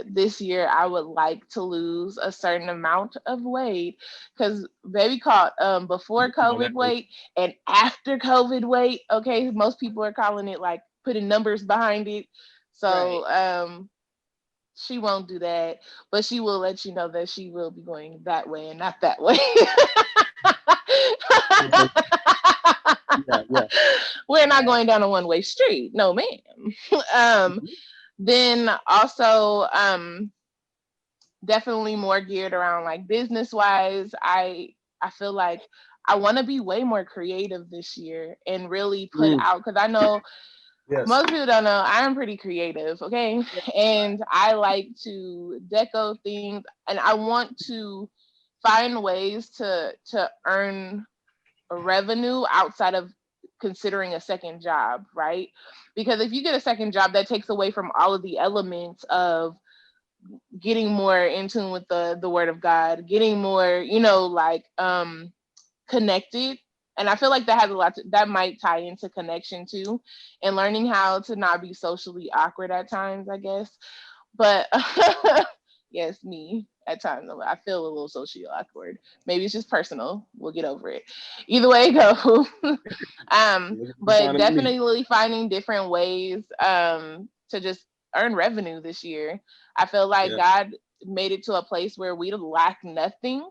this year, I would like to lose a certain amount of weight, because baby caught before COVID weight and after COVID weight. Okay, most people are calling it, like, putting numbers behind it. So right. She won't do that, but she will let you know that she will be going that way and not that way. Yeah. We're not going down a one-way street. No, ma'am. Then also, definitely more geared around, like, business-wise. I feel like I want to be way more creative this year and really put out, because I know most people don't know I'm pretty creative, okay? And I like to deco things, and I want to find ways to earn revenue outside of considering a second job, right? Because if you get a second job, that takes away from all of the elements of getting more in tune with the word of God, getting more, connected. And I feel like that has a lot that might tie into connection too, and learning how to not be socially awkward at times, I guess. But yes, me at times I feel a little socially awkward. Maybe it's just personal. We'll get over it. Either way it goes. But definitely finding different ways to just earn revenue this year. I feel like God made it to a place where we lack nothing,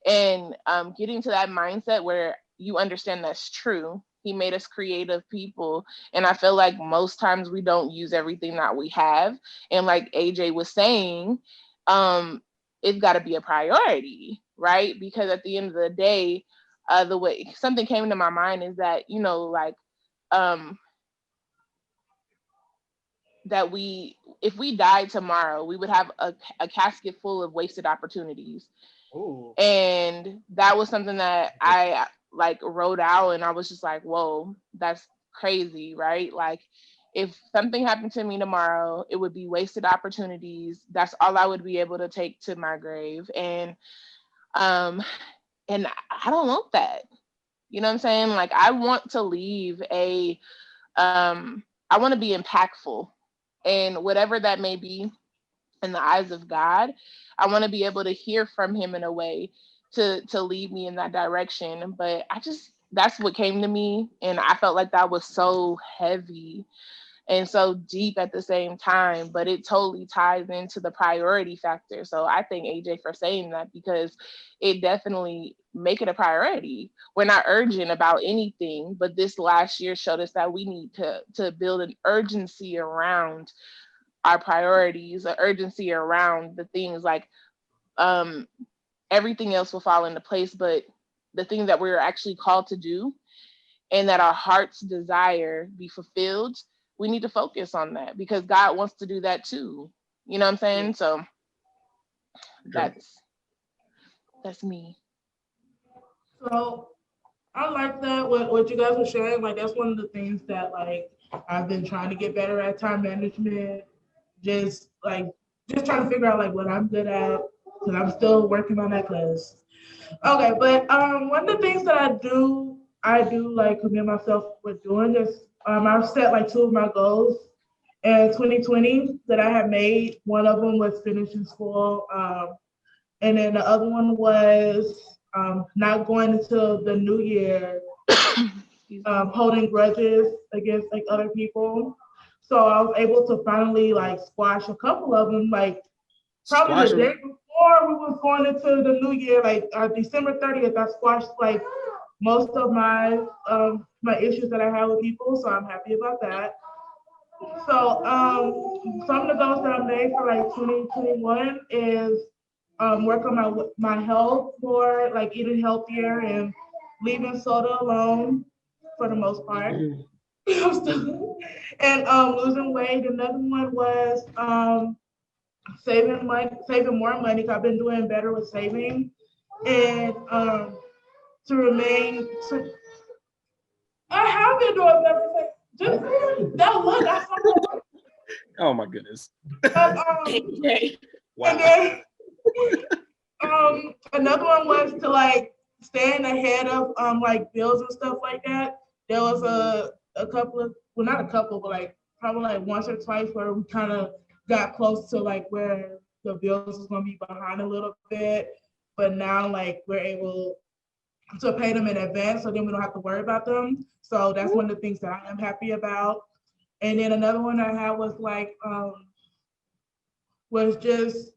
and getting to that mindset where you understand that's true. He made us creative people, and I feel like most times we don't use everything that we have. And like AJ was saying, it's got to be a priority, right? Because at the end of the day, the way something came to my mind is that, that if we died tomorrow, we would have a casket full of wasted opportunities. Ooh. And that was something that I wrote out, and I was just like, whoa, that's crazy, right? Like, if something happened to me tomorrow, it would be wasted opportunities. That's all I would be able to take to my grave. And I don't want that. You know what I'm saying? Like, I want to leave I want to be impactful, and whatever that may be in the eyes of God, I want to be able to hear from him in a way to lead me in that direction. But that's what came to me, and I felt like that was so heavy and so deep at the same time, but it totally ties into the priority factor. So I thank AJ for saying that, because it definitely make it a priority. We're not urgent about anything, but this last year showed us that we need to build an urgency around our priorities, an urgency around the things, like everything else will fall into place, but the thing that we're actually called to do and that our heart's desire be fulfilled, we need to focus on that, because God wants to do that too. You know what I'm saying? So that's me. So I like that, what you guys were sharing. Like, that's one of the things that, like, I've been trying to get better at, time management. Just trying to figure out, like, what I'm good at, because I'm still working on that, because Okay, but one of the things that I do like commit myself with doing is I've set like two of my goals in 2020 that I have made. One of them was finishing school, and then the other one was not going into the new year holding grudges against like other people. So I was able to finally like squash a couple of them, like probably the day before we was going into the new year, like December 30th, I squashed like most of my my issues that I had with people. So I'm happy about that. So some of the goals that I made for like 2021 is work on my health more, like eating healthier and leaving soda alone for the most part. And losing weight. Another one was saving more money. 'Cause I've been doing better with saving, and to remain. I have been doing better. Just that look. I saw Oh my goodness. that. Wow. And then another one was to like staying ahead of like bills and stuff like that. There was a couple of, well, not a couple, but like probably like once or twice where we kind of got close to like where the bills was gonna be behind a little bit, but now like we're able to pay them in advance, so then we don't have to worry about them. So that's one of the things that I am happy about. And then another one I had was like was just,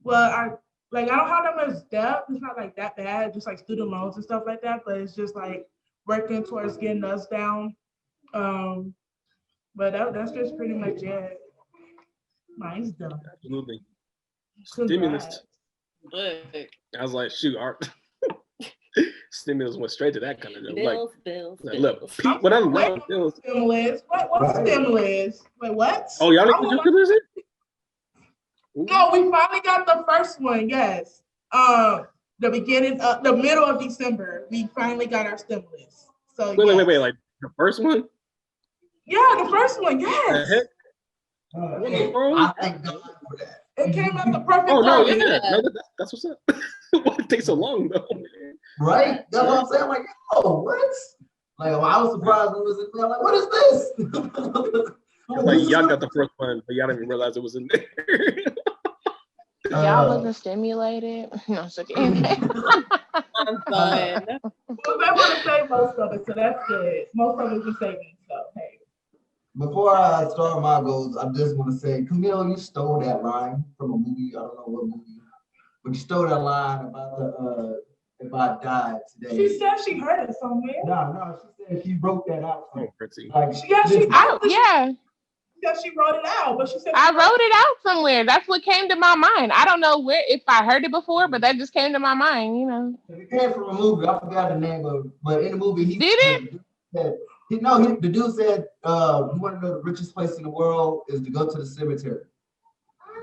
well, I don't have that much debt. It's not like that bad, just like student loans and stuff like that. But it's just like working towards getting us down. But that's just pretty much it. Mine's done. Absolutely. Congrats. Stimulus. I was like, shoot, our stimulus went straight to that kind of deal. Bills. Look, Pete, what I'm doing, bills. Stimulus. What's stimulus? Wait, what? Oh, y'all didn't get your stimulus in? No, we finally got the first one. Yes. The middle of December, we finally got our stimulus. So wait, like the first one? Yeah, the first one. Yes. I thank God for that. It came at the perfect Oh no, time. yeah, no, that's what's up. Why it take so long though? Right? That's what I'm saying. Like, oh, what? Like, I was surprised when it was in there. I'm like, what is this? Like y'all got the first one, but y'all didn't even realize it was in there. Y'all wasn't stimulated. No, it's okay. I'm fine. Well, they want to save most of it, so that's good. Most of it is savings, so hey. Before I start my goals, I just want to say, Camille, you stole that line from a movie. I don't know what movie, but you stole that line about the if I died today. She said she heard it somewhere. No, she said she wrote that out. Oh, pretty. Like, Yeah. Because she wrote it out, but she said I wrote it out somewhere. That's what came to my mind. I don't know where, if I heard it before, but that just came to my mind, you know. It came from a movie. I forgot the name of it, but in the movie, he Did it? The dude said, you want to know the richest place in the world is to go to the cemetery.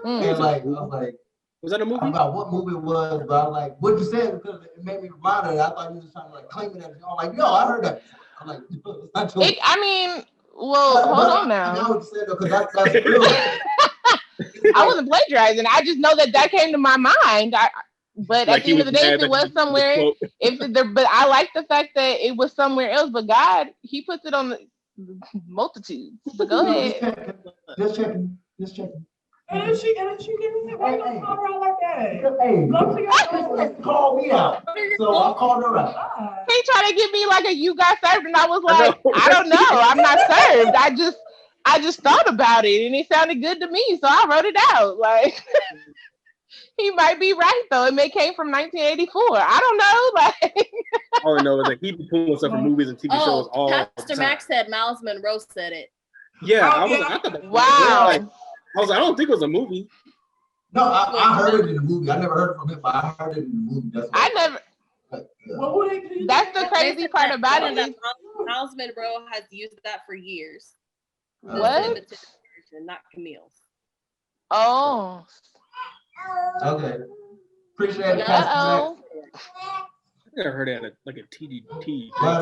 And like, I was like, was that a movie? I forgot what movie it was, but I was like, what'd you say? Because it made me remind of it. I thought you was trying to like claim it. I'm like, yo, I heard that. I'm like, it's not true. Hold on now. I know what you said though, because that's real. I wasn't plagiarizing. I just know that came to my mind. But like at the end of the day, if it was somewhere, but I like the fact that it was somewhere else. But God, He puts it on the multitudes. But go ahead. Just checking. And then she gave me that. Why you call her out like that? Hey, call me out. So I called her out. He tried to give me like a you got served, and I was like, I don't know, I'm not served. I just thought about it, and it sounded good to me, so I wrote it out. Like, he might be right though. It may came from 1984. I don't know. Like, all I know is that he be pulling stuff from movies and TV shows all Pastor Max said Miles Monroe said it. Yeah, I thought that. Wow. I was like, I don't think it was a movie. No, I heard it in the movie. I never heard it from him, but I heard it in the movie. That's the crazy part about it. Is Miles Monroe has used that for years. What? Not Camille's. Oh. Okay. Appreciate it. Uh-oh. I never heard it at like a TDT. But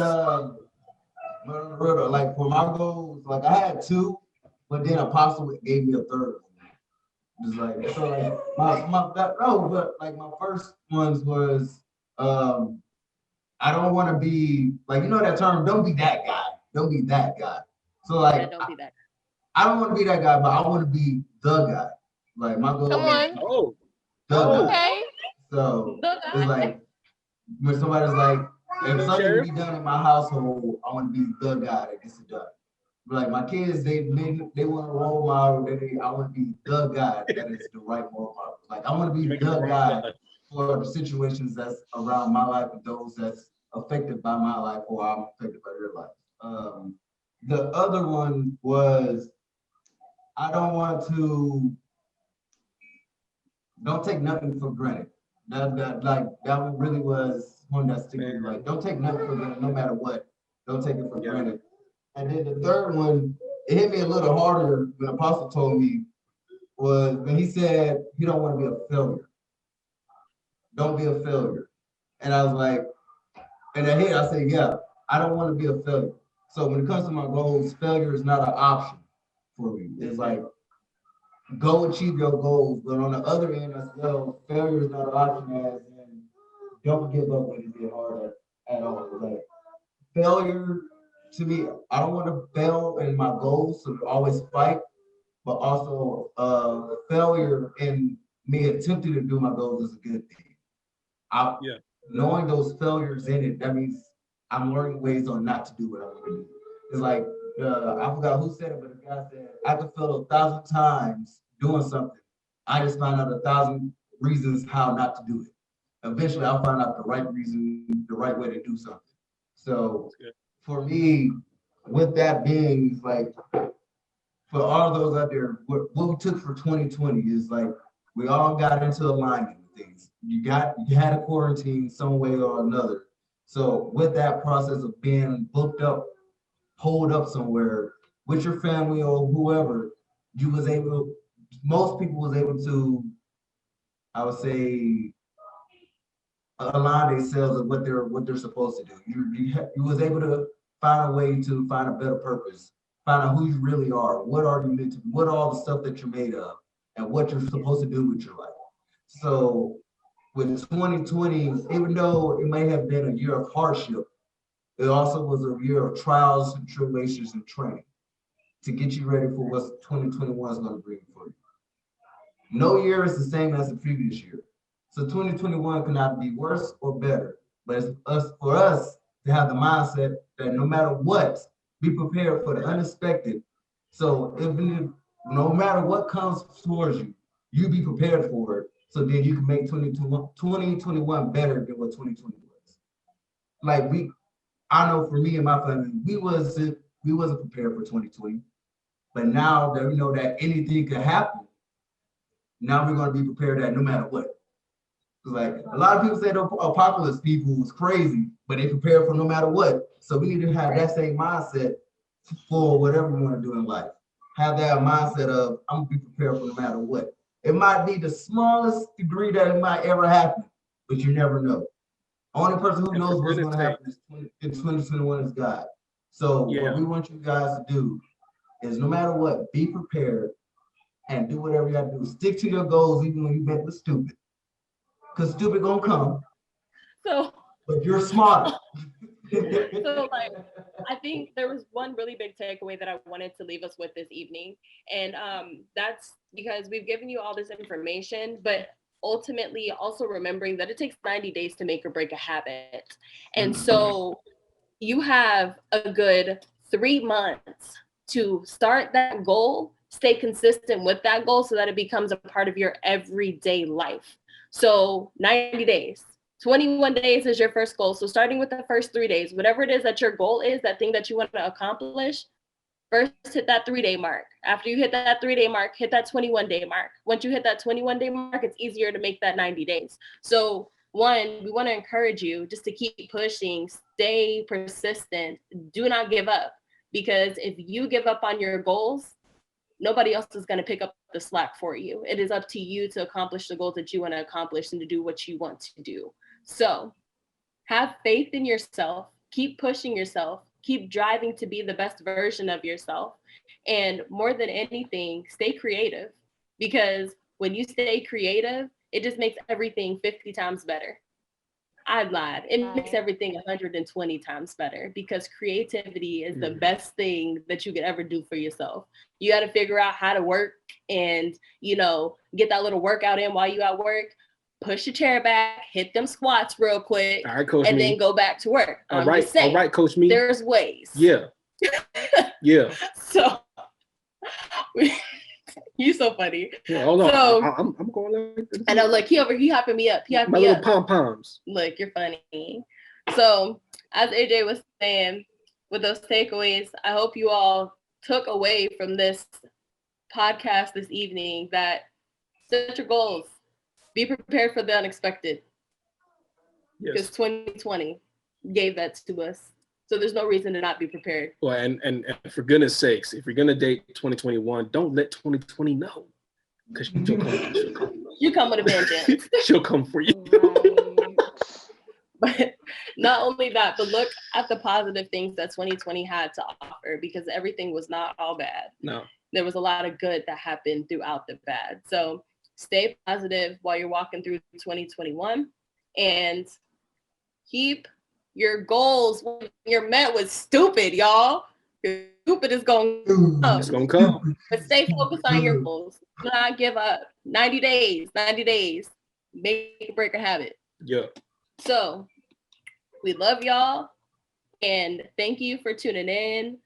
like for my goals, like I had two, but then Apostle gave me a third. Just like so, like my first ones was I don't want to be like, you know that term, don't be that guy, don't be that guy. So Yeah, like don't be that. I don't want to be that guy, but I want to be the guy. Like my goal Come is on. Oh, the oh. guy. Okay. So The it's guy. like when somebody's like, if something Sheriff? can be done in my household, I want to be the guy that gets it done. Like my kids, they want a role model. I want to be the guy that is the right role model. Like I want to be Make it the right guy judge. for the situations that's around my life and those that's affected by my life or I'm affected by their life. The other one was I don't take nothing for granted. That one really was one that sticks with me. Like don't take nothing for granted, no matter what. Don't take it for Yeah. granted. And then the third one, it hit me a little harder when Apostle told me was when he said you don't want to be a failure. Don't be a failure. And I was like, and I said, yeah, I don't want to be a failure. So when it comes to my goals, failure is not an option for me. It's like go achieve your goals, but on the other end as well, failure is not an option as in don't give up when it get hard at all. Like failure to me, I don't want to fail in my goals, so always fight, but also failure in me attempting to do my goals is a good thing. Yeah. Knowing those failures in it, that means I'm learning ways on not to do what I want to do. It's like I forgot who said it, but the guy said I could fail 1,000 times doing something. I just found out 1,000 reasons how not to do it. Eventually, I'll find out the right reason, the right way to do something. So for me, with that being like for all those out there, what we took for 2020 is like we all got into alignment with things. You had a quarantine some way or another. So with that process of being booked up, holed up somewhere with your family or whoever, most people was able to, I would say, align themselves with what they're supposed to do. You was able to find a way to find a better purpose, find out who you really are, what are you meant to, what are all the stuff that you're made of, and what you're supposed to do with your life. So with 2020, even though it may have been a year of hardship, it also was a year of trials and tribulations and training to get you ready for what 2021 is going to bring for you. No year is the same as the previous year. So 2021 cannot be worse or better, but it's for us to have the mindset that no matter what, be prepared for the unexpected. So no matter what comes towards you, you be prepared for it. So then you can make 2021 better than what 2020 was. Like I know for me and my family, we wasn't prepared for 2020, but now that we know that anything could happen, now we're going to be prepared that no matter what. Like a lot of people say the apocalypse people was crazy, but they prepared for no matter what. So we need to have that same mindset for whatever we want to do in life. Have that mindset of I'm gonna be prepared for no matter what. It might be the smallest degree that it might ever happen, but you never know. Only person who knows what's going to happen in 2021 is God. So what we want you guys to do is no matter what, be prepared and do whatever you got to do. Stick to your goals even when you bet with stupid. Because stupid gonna come. So, but you're smart. So like, I think there was one really big takeaway that I wanted to leave us with this evening. And that's because we've given you all this information, but ultimately also remembering that it takes 90 days to make or break a habit. And so you have a good 3 months to start that goal, stay consistent with that goal so that it becomes a part of your everyday life. So 90 days, 21 days is your first goal. So starting with the first 3 days, whatever it is that your goal is, that thing that you want to accomplish, first hit that 3-day mark. After you hit that 3-day mark, hit that 21-day mark. Once you hit that 21-day mark, it's easier to make that 90 days. So one, we want to encourage you just to keep pushing, stay persistent, do not give up. Because if you give up on your goals, nobody else is going to pick up the slack for you. It is up to you to accomplish the goals that you want to accomplish and to do what you want to do. So have faith in yourself, keep pushing yourself, keep driving to be the best version of yourself. And more than anything, stay creative, because when you stay creative, it just makes everything 50 times better. I lied. It makes everything 120 times better because creativity is the best thing that you could ever do for yourself. You got to figure out how to work and, you know, get that little workout in while you at work. Push your chair back, hit them squats real quick, All right, Coach and Me. then go back to work. All right, Coach Me. There's ways. Yeah. Yeah. So you so funny. Yeah, hold on. So, I'm going like this. I know, look, he hyping me up. He hyping My me little up. pom-poms. Look, you're funny. So, as AJ was saying, with those takeaways, I hope you all took away from this podcast this evening that set your goals. Be prepared for the unexpected. Because 2020 gave that to us. So there's no reason to not be prepared. Well, and for goodness sakes, if you're gonna date 2021, don't let 2020 know. Because she'll come. You come with a vengeance. She'll come for you. But not only that, but look at the positive things that 2020 had to offer, because everything was not all bad. No. There was a lot of good that happened throughout the bad. So stay positive while you're walking through 2021 and keep your goals when you're met with stupid, y'all. Stupid is going to come. It's going to come. But stay focused on your goals. Do not give up. 90 days. Make a break a habit. Yeah. So we love y'all and thank you for tuning in.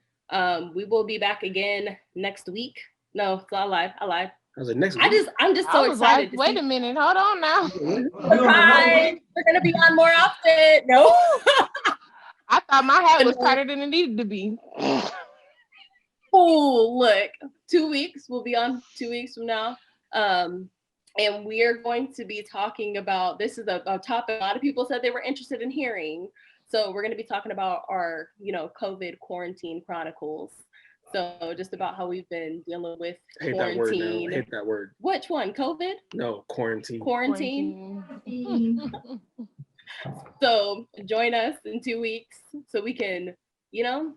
We will be back again next week. No, it's not live. I lied. I was like, next week. I'm just so excited. Like, wait a minute, hold on now. Surprise! We're gonna be on more often. No. I thought my hat was tighter than it needed to be. Oh, look, 2 weeks. We'll be on 2 weeks from now. And we are going to be talking about, this is a topic a lot of people said they were interested in hearing. So we're going to be talking about our, COVID quarantine chronicles. So just about how we've been dealing with quarantine. I hate that word. Which one? COVID? No, quarantine. Quarantine. So join us in 2 weeks so we can,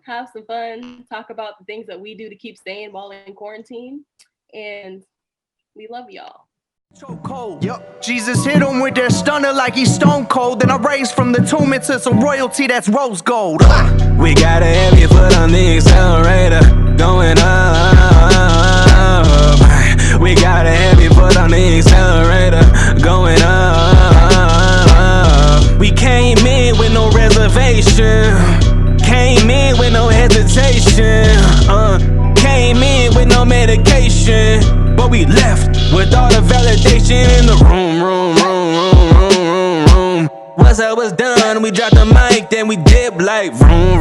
have some fun, talk about the things that we do to keep staying while in quarantine. And we love y'all. Yep. Jesus hit him with that stunner like he's stone cold. Then I raised from the tomb into some royalty that's rose gold. We got a heavy foot on the accelerator, going up. We got a heavy foot on the accelerator, going up. We came in with no reservation, came in with no hesitation, came in with no medication. But we left with all the validation in the room. Once I was done, we dropped the mic, then we dip like vroom.